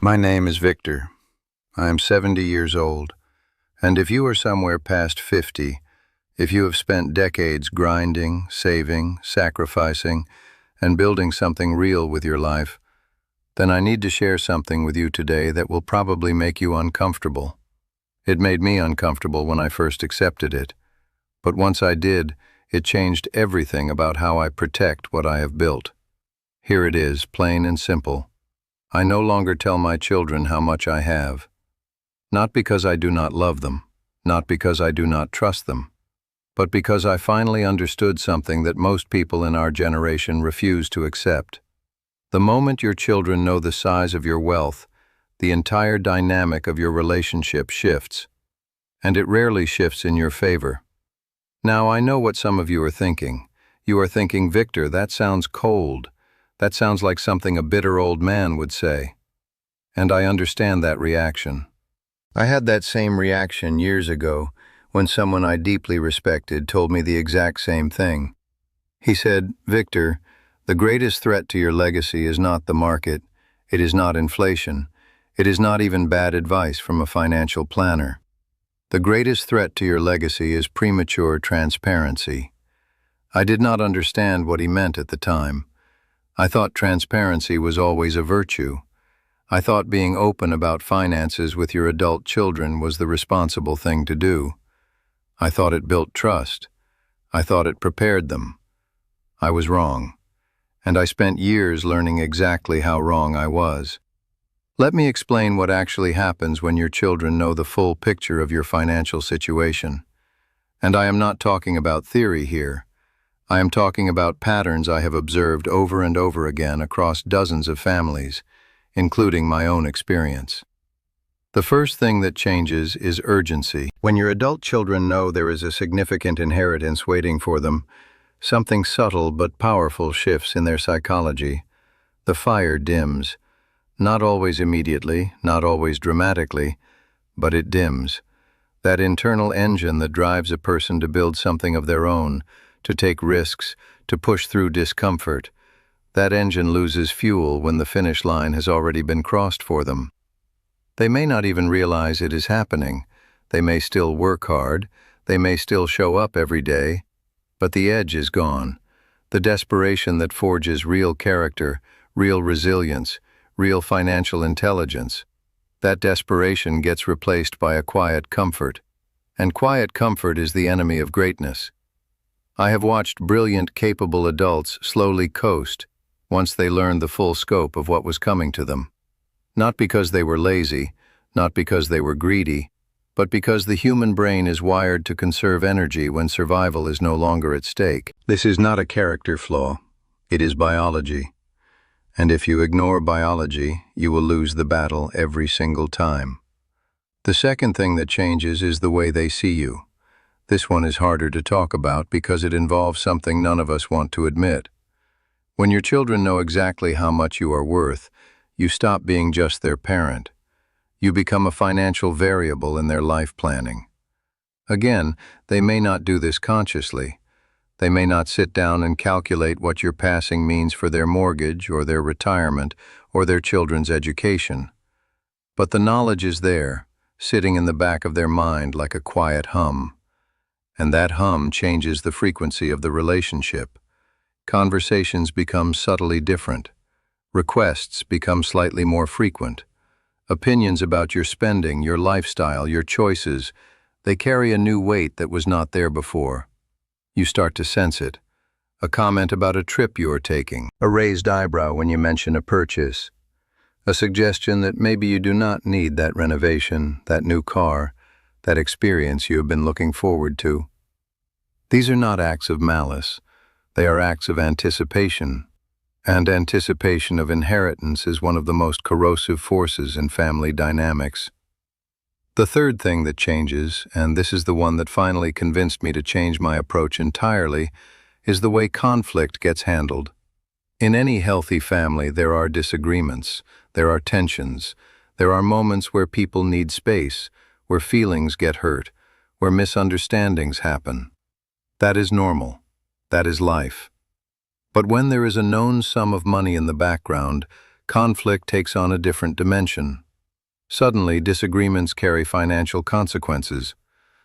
My name is Victor. I am 70 years old, and if you are somewhere past 50, if you have spent decades grinding, saving, sacrificing, and building something real with your life, then I need to share something with you today that will probably make you uncomfortable. It made me uncomfortable when I first accepted it, but once I did, it changed everything about how I protect what I have built. Here it is, plain and simple. I no longer tell my children how much I have. Not because I do not love them, not because I do not trust them, but because I finally understood something that most people in our generation refuse to accept. The moment your children know the size of your wealth, the entire dynamic of your relationship shifts, and it rarely shifts in your favor. Now, I know what some of you are thinking. You are thinking, Victor, that sounds cold. That sounds like something a bitter old man would say. And I understand that reaction. I had that same reaction years ago when someone I deeply respected told me the exact same thing. He said, Victor, the greatest threat to your legacy is not the market, it is not inflation, it is not even bad advice from a financial planner. The greatest threat to your legacy is premature transparency. I did not understand what he meant at the time. I thought transparency was always a virtue. I thought being open about finances with your adult children was the responsible thing to do. I thought it built trust. I thought it prepared them. I was wrong, and I spent years learning exactly how wrong I was. Let me explain what actually happens when your children know the full picture of your financial situation. And I am not talking about theory here. I am talking about patterns I have observed over and over again across dozens of families, including my own experience. The first thing that changes is urgency. When your adult children know there is a significant inheritance waiting for them, something subtle but powerful shifts in their psychology. The fire dims. Not always immediately, not always dramatically, but it dims. That internal engine that drives a person to build something of their own, to take risks, to push through discomfort. That engine loses fuel when the finish line has already been crossed for them. They may not even realize it is happening. They may still work hard. They may still show up every day. But the edge is gone. The desperation that forges real character, real resilience, real financial intelligence. That desperation gets replaced by a quiet comfort. And quiet comfort is the enemy of greatness. I have watched brilliant, capable adults slowly coast once they learned the full scope of what was coming to them. Not because they were lazy, not because they were greedy, but because the human brain is wired to conserve energy when survival is no longer at stake. This is not a character flaw. It is biology. And if you ignore biology, you will lose the battle every single time. The second thing that changes is the way they see you. This one is harder to talk about because it involves something none of us want to admit. When your children know exactly how much you are worth, you stop being just their parent. You become a financial variable in their life planning. Again, they may not do this consciously. They may not sit down and calculate what your passing means for their mortgage or their retirement or their children's education. But the knowledge is there, sitting in the back of their mind like a quiet hum. And that hum changes the frequency of the relationship. Conversations become subtly different. Requests become slightly more frequent. Opinions about your spending, your lifestyle, your choices, they carry a new weight that was not there before. You start to sense it. A comment about a trip you are taking, a raised eyebrow when you mention a purchase, a suggestion that maybe you do not need that renovation, that new car, that experience you have been looking forward to. These are not acts of malice. They are acts of anticipation. And anticipation of inheritance is one of the most corrosive forces in family dynamics. The third thing that changes, and this is the one that finally convinced me to change my approach entirely, is the way conflict gets handled. In any healthy family, there are disagreements, there are tensions, there are moments where people need space, where feelings get hurt, where misunderstandings happen. That is normal. That is life. But when there is a known sum of money in the background, conflict takes on a different dimension. Suddenly, disagreements carry financial consequences.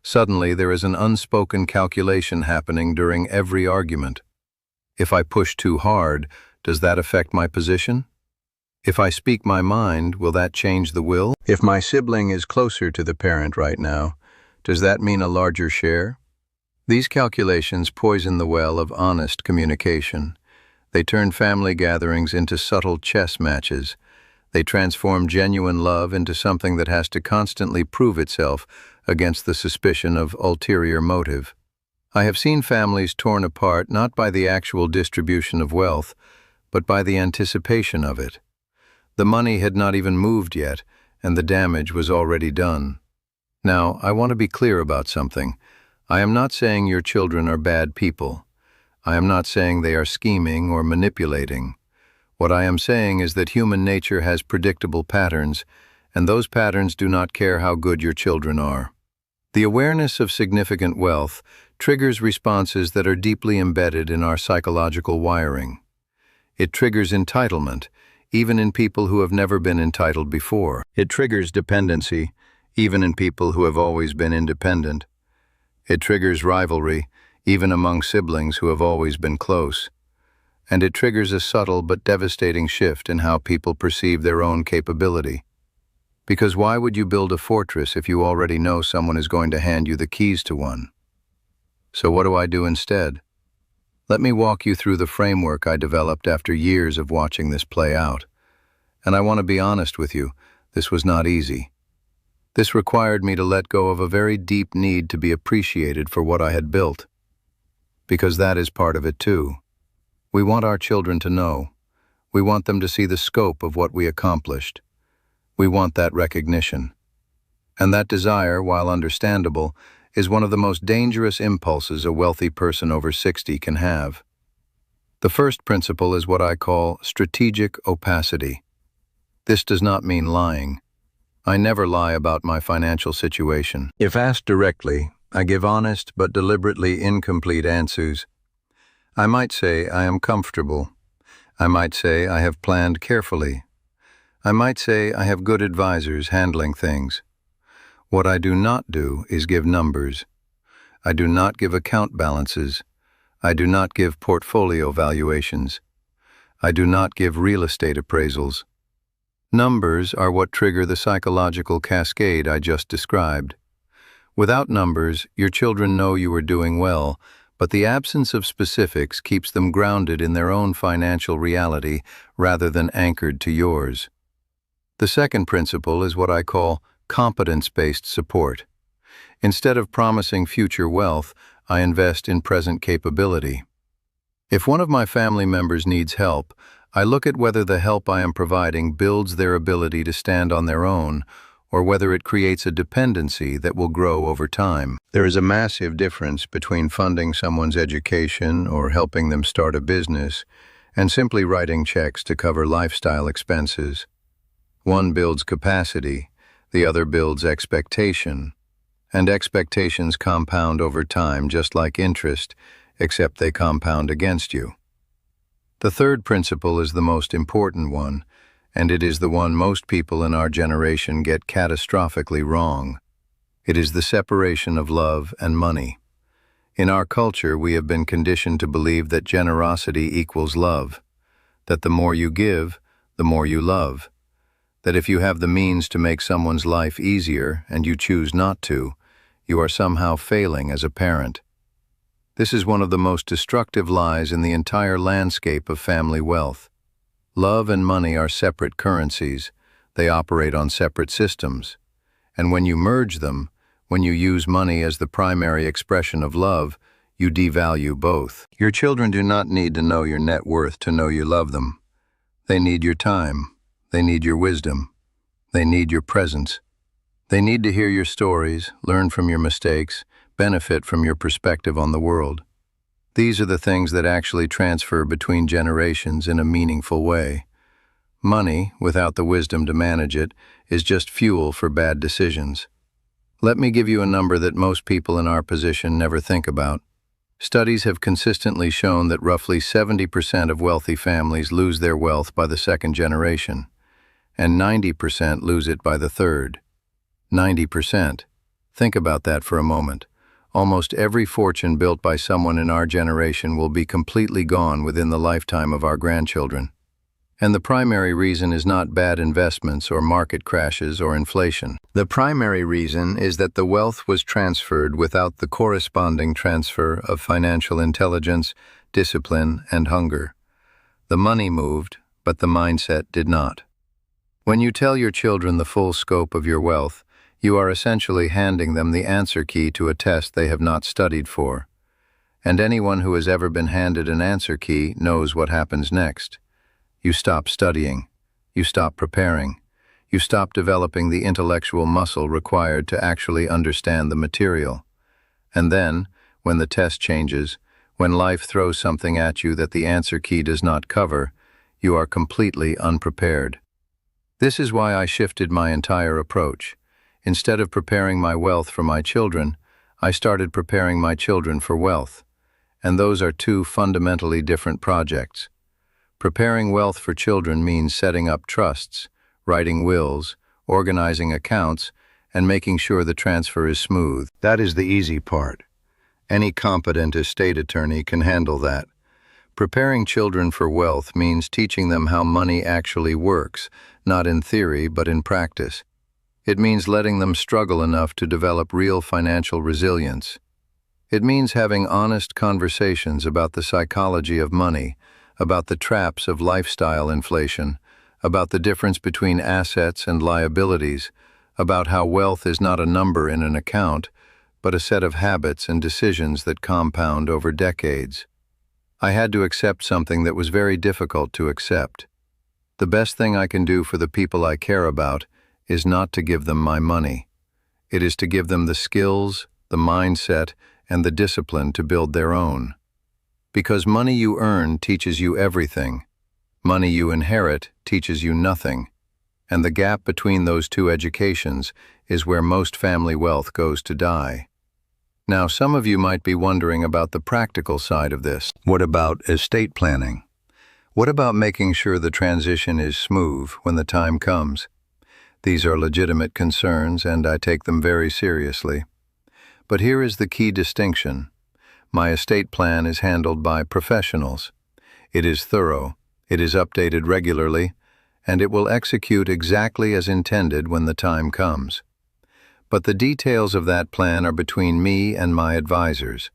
Suddenly, there is an unspoken calculation happening during every argument. If I push too hard, does that affect my position? If I speak my mind, will that change the will? If my sibling is closer to the parent right now, does that mean a larger share? These calculations poison the well of honest communication. They turn family gatherings into subtle chess matches. They transform genuine love into something that has to constantly prove itself against the suspicion of ulterior motive. I have seen families torn apart not by the actual distribution of wealth, but by the anticipation of it. The money had not even moved yet, and the damage was already done. Now, I want to be clear about something. I am not saying your children are bad people. I am not saying they are scheming or manipulating. What I am saying is that human nature has predictable patterns, and those patterns do not care how good your children are. The awareness of significant wealth triggers responses that are deeply embedded in our psychological wiring. It triggers entitlement, even in people who have never been entitled before. It triggers dependency, even in people who have always been independent. It triggers rivalry, even among siblings who have always been close. And it triggers a subtle but devastating shift in how people perceive their own capability. Because why would you build a fortress if you already know someone is going to hand you the keys to one? So what do I do instead? Let me walk you through the framework I developed after years of watching this play out. And I want to be honest with you, this was not easy. This required me to let go of a very deep need to be appreciated for what I had built. Because that is part of it too. We want our children to know. We want them to see the scope of what we accomplished. We want that recognition. And that desire, while understandable, is one of the most dangerous impulses a wealthy person over 60 can have. The first principle is what I call strategic opacity. This does not mean lying. I never lie about my financial situation. If asked directly, I give honest but deliberately incomplete answers. I might say I am comfortable. I might say I have planned carefully. I might say I have good advisors handling things. What I do not do is give numbers. I do not give account balances. I do not give portfolio valuations. I do not give real estate appraisals. Numbers are what trigger the psychological cascade I just described. Without numbers, your children know you are doing well, but the absence of specifics keeps them grounded in their own financial reality rather than anchored to yours. The second principle is what I call competence-based support. Instead of promising future wealth, I invest in present capability. If one of my family members needs help, I look at whether the help I am providing builds their ability to stand on their own, or whether it creates a dependency that will grow over time. There is a massive difference between funding someone's education or helping them start a business and simply writing checks to cover lifestyle expenses. One builds capacity, the other builds expectation. And expectations compound over time just like interest, except they compound against you. The third principle is the most important one, and it is the one most people in our generation get catastrophically wrong. It is the separation of love and money. In our culture, we have been conditioned to believe that generosity equals love, that the more you give, the more you love, that if you have the means to make someone's life easier and you choose not to, you are somehow failing as a parent. This is one of the most destructive lies in the entire landscape of family wealth. Love and money are separate currencies. They operate on separate systems. And when you merge them, when you use money as the primary expression of love, you devalue both. Your children do not need to know your net worth to know you love them. They need your time. They need your wisdom. They need your presence. They need to hear your stories, learn from your mistakes, benefit from your perspective on the world. These are the things that actually transfer between generations in a meaningful way. Money, without the wisdom to manage it, is just fuel for bad decisions. Let me give you a number that most people in our position never think about. Studies have consistently shown that roughly 70% of wealthy families lose their wealth by the second generation, and 90% lose it by the third. 90%. Think about that for a moment. Almost every fortune built by someone in our generation will be completely gone within the lifetime of our grandchildren. And the primary reason is not bad investments or market crashes or inflation. The primary reason is that the wealth was transferred without the corresponding transfer of financial intelligence, discipline, and hunger. The money moved, but the mindset did not. When you tell your children the full scope of your wealth, you are essentially handing them the answer key to a test they have not studied for. And anyone who has ever been handed an answer key knows what happens next. You stop studying. You stop preparing. You stop developing the intellectual muscle required to actually understand the material. And then, when the test changes, when life throws something at you that the answer key does not cover, you are completely unprepared. This is why I shifted my entire approach. Instead of preparing my wealth for my children, I started preparing my children for wealth. And those are two fundamentally different projects. Preparing wealth for children means setting up trusts, writing wills, organizing accounts, and making sure the transfer is smooth. That is the easy part. Any competent estate attorney can handle that. Preparing children for wealth means teaching them how money actually works, not in theory but in practice. It means letting them struggle enough to develop real financial resilience. It means having honest conversations about the psychology of money, about the traps of lifestyle inflation, about the difference between assets and liabilities, about how wealth is not a number in an account, but a set of habits and decisions that compound over decades. I had to accept something that was very difficult to accept. The best thing I can do for the people I care about is not to give them my money. It is to give them the skills, the mindset, and the discipline to build their own. Because money you earn teaches you everything. Money you inherit teaches you nothing. And the gap between those two educations is where most family wealth goes to die. Now, some of you might be wondering about the practical side of this. What about estate planning? What about making sure the transition is smooth when the time comes? These are legitimate concerns, and I take them very seriously. But here is the key distinction. My estate plan is handled by professionals. It is thorough, it is updated regularly, and it will execute exactly as intended when the time comes. But the details of that plan are between me and my advisors.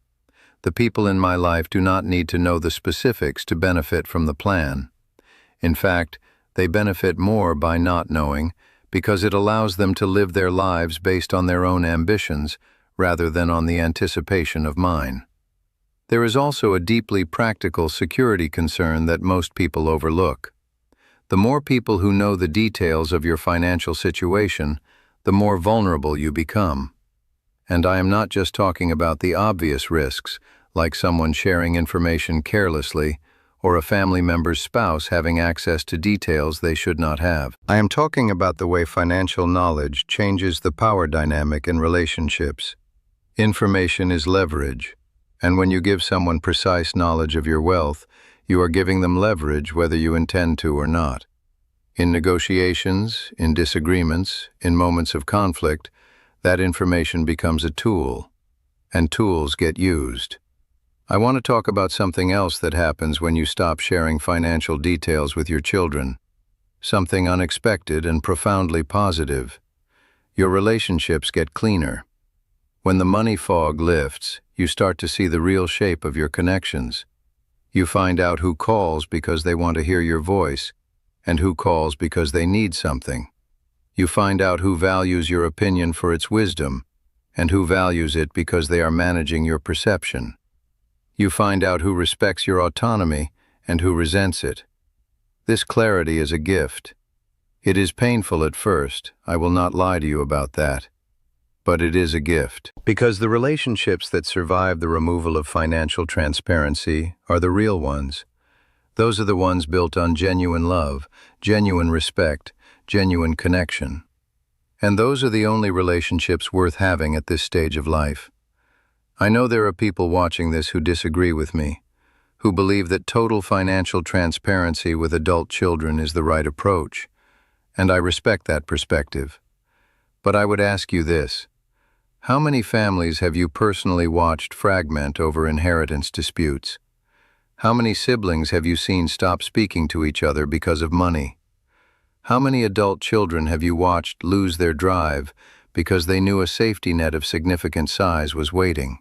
The people in my life do not need to know the specifics to benefit from the plan. In fact, they benefit more by not knowing, because it allows them to live their lives based on their own ambitions rather than on the anticipation of mine. There is also a deeply practical security concern that most people overlook. The more people who know the details of your financial situation, the more vulnerable you become. And I am not just talking about the obvious risks, like someone sharing information carelessly, or a family member's spouse having access to details they should not have. I am talking about the way financial knowledge changes the power dynamic in relationships. Information is leverage, and when you give someone precise knowledge of your wealth, you are giving them leverage whether you intend to or not. In negotiations, in disagreements, in moments of conflict, that information becomes a tool, and tools get used. I want to talk about something else that happens when you stop sharing financial details with your children. Something unexpected and profoundly positive. Your relationships get cleaner. When the money fog lifts, you start to see the real shape of your connections. You find out who calls because they want to hear your voice, and who calls because they need something. You find out who values your opinion for its wisdom, and who values it because they are managing your perception. You find out who respects your autonomy and who resents it. This clarity is a gift. It is painful at first, I will not lie to you about that. But it is a gift. Because the relationships that survive the removal of financial transparency are the real ones. Those are the ones built on genuine love, genuine respect, genuine connection. And those are the only relationships worth having at this stage of life. I know there are people watching this who disagree with me, who believe that total financial transparency with adult children is the right approach, and I respect that perspective. But I would ask you this: how many families have you personally watched fragment over inheritance disputes? How many siblings have you seen stop speaking to each other because of money? How many adult children have you watched lose their drive because they knew a safety net of significant size was waiting?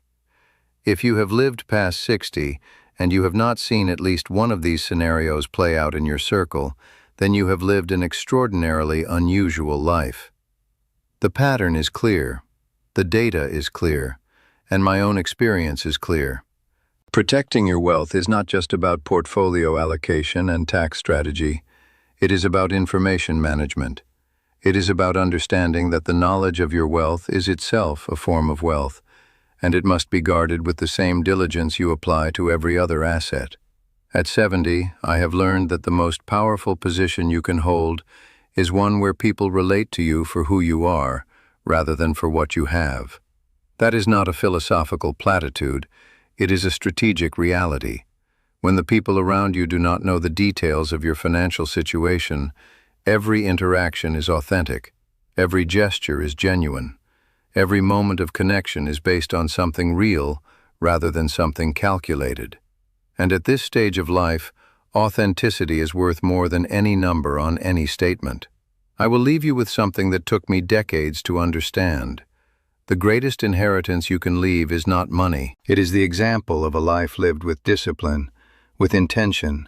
If you have lived past 60 and you have not seen at least one of these scenarios play out in your circle, then you have lived an extraordinarily unusual life. The pattern is clear, the data is clear, and my own experience is clear. Protecting your wealth is not just about portfolio allocation and tax strategy. It is about information management. It is about understanding that the knowledge of your wealth is itself a form of wealth, and it must be guarded with the same diligence you apply to every other asset. At 70, I have learned that the most powerful position you can hold is one where people relate to you for who you are, rather than for what you have. That is not a philosophical platitude, it is a strategic reality. When the people around you do not know the details of your financial situation, every interaction is authentic, every gesture is genuine, every moment of connection is based on something real rather than something calculated. And at this stage of life, authenticity is worth more than any number on any statement. I will leave you with something that took me decades to understand. The greatest inheritance you can leave is not money. It is the example of a life lived with discipline, with intention,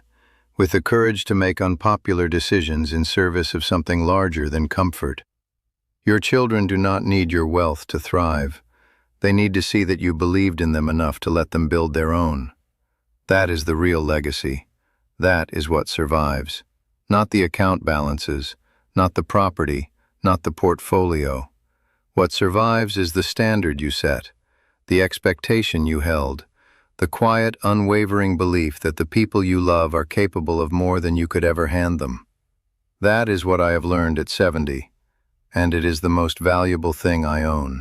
with the courage to make unpopular decisions in service of something larger than comfort. Your children do not need your wealth to thrive. They need to see that you believed in them enough to let them build their own. That is the real legacy. That is what survives. Not the account balances, not the property, not the portfolio. What survives is the standard you set, the expectation you held, the quiet, unwavering belief that the people you love are capable of more than you could ever hand them. That is what I have learned at 70, and it is the most valuable thing I own.